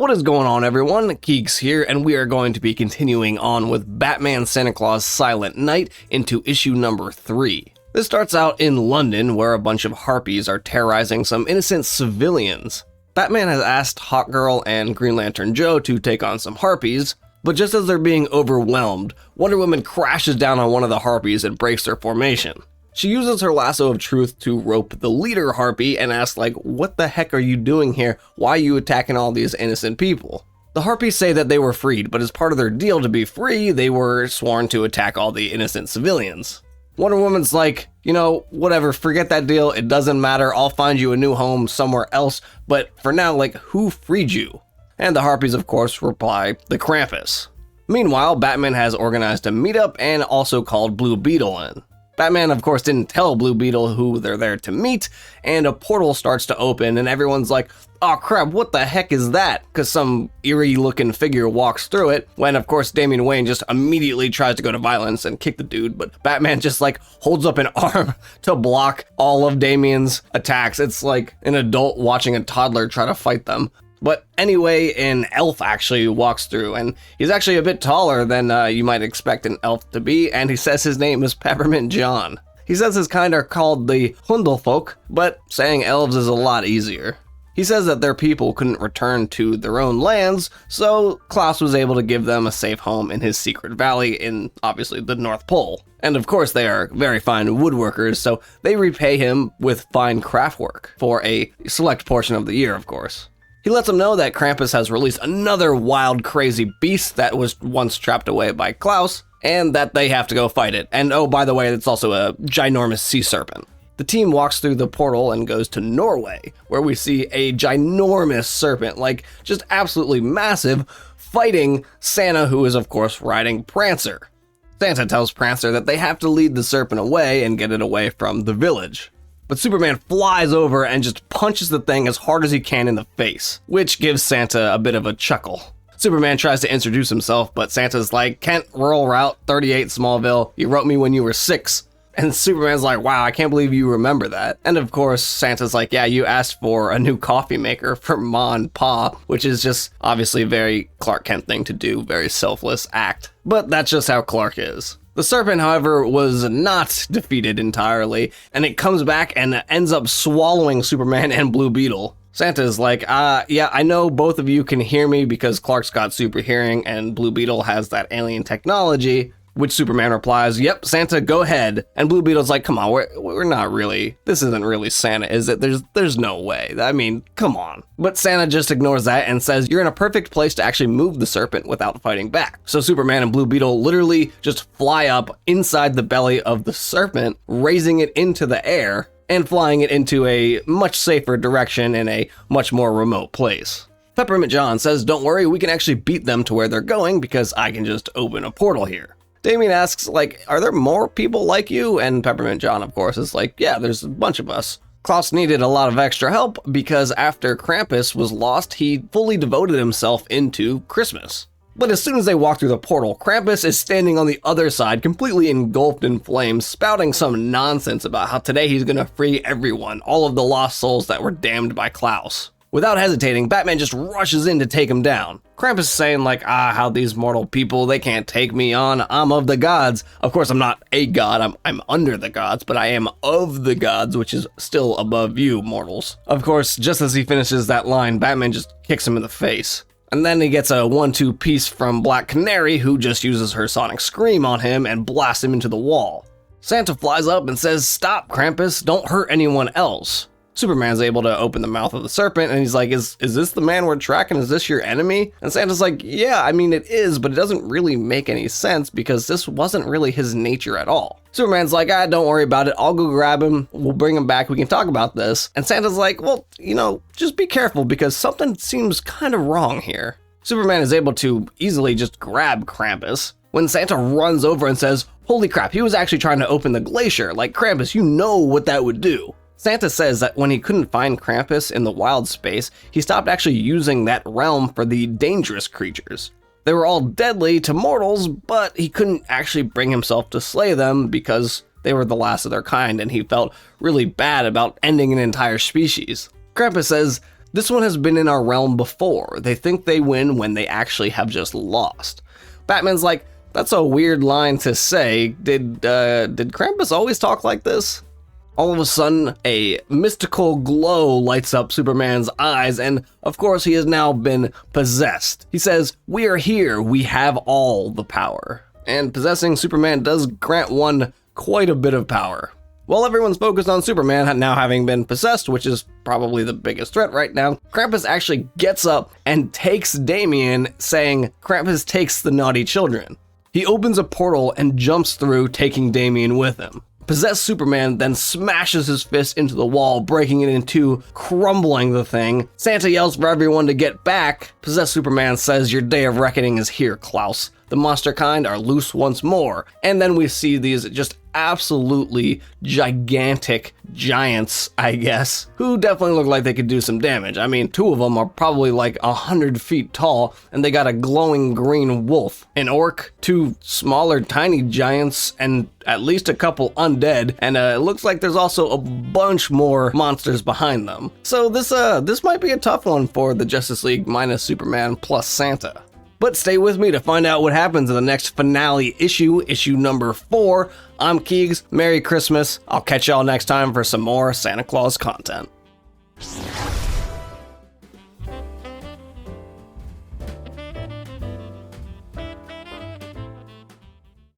What is going on, everyone? Keeks here, and we are going to be continuing on with Batman Santa Claus Silent Night into issue number 3. This starts out in London, where a bunch of harpies are terrorizing some innocent civilians. Batman has asked Hawkgirl and Green Lantern Joe to take on some harpies, but just as they're being overwhelmed, Wonder Woman crashes down on one of the harpies and breaks their formation. She uses her lasso of truth to rope the leader harpy and asks, like, what the heck are you doing here? Why are you attacking all these innocent people? The harpies say that they were freed, but as part of their deal to be free, they were sworn to attack all the innocent civilians. Wonder Woman's like, you know, whatever, forget that deal, it doesn't matter, I'll find you a new home somewhere else, but for now, like, who freed you? And the harpies, of course, reply, the Krampus. Meanwhile, Batman has organized a meetup and also called Blue Beetle in. Batman, of course, didn't tell Blue Beetle who they're there to meet, and a portal starts to open, and everyone's like, oh crap, what the heck is that? Because some eerie-looking figure walks through it, when, of course, Damian Wayne just immediately tries to go to violence and kick the dude, but Batman just, like, holds up an arm to block all of Damian's attacks. It's like an adult watching a toddler try to fight them. But anyway, an elf actually walks through, and he's actually a bit taller than you might expect an elf to be, and he says his name is Peppermint Jon. He says his kind are called the Hundelfolk, but saying elves is a lot easier. He says that their people couldn't return to their own lands, so Claus was able to give them a safe home in his secret valley in, obviously, the North Pole. And of course they are very fine woodworkers, so they repay him with fine craft work, for a select portion of the year, of course. He lets them know that Krampus has released another wild, crazy beast that was once trapped away by Claus, and that they have to go fight it. And oh, by the way, it's also a ginormous sea serpent. The team walks through the portal and goes to Norway, where we see a ginormous serpent, like just absolutely massive, fighting Santa, who is of course riding Prancer. Santa tells Prancer that they have to lead the serpent away and get it away from the village. But Superman flies over and just punches the thing as hard as he can in the face, which gives Santa a bit of a chuckle. Superman tries to introduce himself, but Santa's like, Kent, rural route, 38 Smallville, you wrote me when you were 6. And Superman's like, wow, I can't believe you remember that. And of course, Santa's like, yeah, you asked for a new coffee maker for Ma and Pa, which is just obviously a very Clark Kent thing to do, very selfless act. But that's just how Clark is. The serpent, however, was not defeated entirely, and it comes back and ends up swallowing Superman and Blue Beetle. Santa's like, yeah, I know both of you can hear me because Clark's got super hearing and Blue Beetle has that alien technology, which Superman replies, yep, Santa, go ahead. And Blue Beetle's like, come on, we're not really, this isn't really Santa, is it? There's no way. I mean, come on. But Santa just ignores that and says, you're in a perfect place to actually move the serpent without fighting back. So Superman and Blue Beetle literally just fly up inside the belly of the serpent, raising it into the air and flying it into a much safer direction in a much more remote place. Peppermint Jon says, don't worry, we can actually beat them to where they're going because I can just open a portal here. Damian asks, like, are there more people like you? And Peppermint Jon, of course, is like, yeah, there's a bunch of us. Claus needed a lot of extra help because after Krampus was lost, he fully devoted himself into Christmas. But as soon as they walk through the portal, Krampus is standing on the other side, completely engulfed in flames, spouting some nonsense about how today he's gonna free everyone, all of the lost souls that were damned by Claus. Without hesitating, Batman just rushes in to take him down. Krampus is saying like, how these mortal people, they can't take me on, I'm of the gods. Of course, I'm not a god, I'm under the gods, but I am of the gods, which is still above you, mortals. Of course, just as he finishes that line, Batman just kicks him in the face. And then he gets a 1-2 piece from Black Canary, who just uses her sonic scream on him and blasts him into the wall. Santa flies up and says, stop, Krampus, don't hurt anyone else. Superman's able to open the mouth of the serpent, and he's like, is this the man we're tracking? Is this your enemy? And Santa's like, yeah, I mean, it is, but it doesn't really make any sense because this wasn't really his nature at all. Superman's like, don't worry about it. I'll go grab him. We'll bring him back. We can talk about this. And Santa's like, well, you know, just be careful because something seems kind of wrong here. Superman is able to easily just grab Krampus when Santa runs over and says, holy crap, he was actually trying to open the glacier. Like, Krampus, you know what that would do. Santa says that when he couldn't find Krampus in the wild space, he stopped actually using that realm for the dangerous creatures. They were all deadly to mortals, but he couldn't actually bring himself to slay them because they were the last of their kind, and he felt really bad about ending an entire species. Krampus says, This one has been in our realm before. They think they win when they actually have just lost. Batman's like, that's a weird line to say. Did Krampus always talk like this? All of a sudden, a mystical glow lights up Superman's eyes, and of course he has now been possessed. He says, "We are here, we have all the power." And possessing Superman does grant one quite a bit of power. While everyone's focused on Superman now having been possessed, which is probably the biggest threat right now, Krampus actually gets up and takes Damian, saying, "Krampus takes the naughty children." He opens a portal and jumps through, taking Damian with him. Possessed Superman then smashes his fist into the wall, breaking it in two, crumbling the thing. Santa yells for everyone to get back. Possessed Superman says, "Your day of reckoning is here, Klaus. The monster kind are loose once more." And then we see these just absolutely gigantic giants, I guess, who definitely look like they could do some damage. I mean, two of them are probably like 100 feet tall, and they got a glowing green wolf, an orc, two smaller tiny giants, and at least a couple undead, and it looks like there's also a bunch more monsters behind them. So this might be a tough one for the Justice League minus Superman plus Santa. But stay with me to find out what happens in the next finale issue, issue number 4. I'm Keegs, Merry Christmas. I'll catch y'all next time for some more Santa Claus content.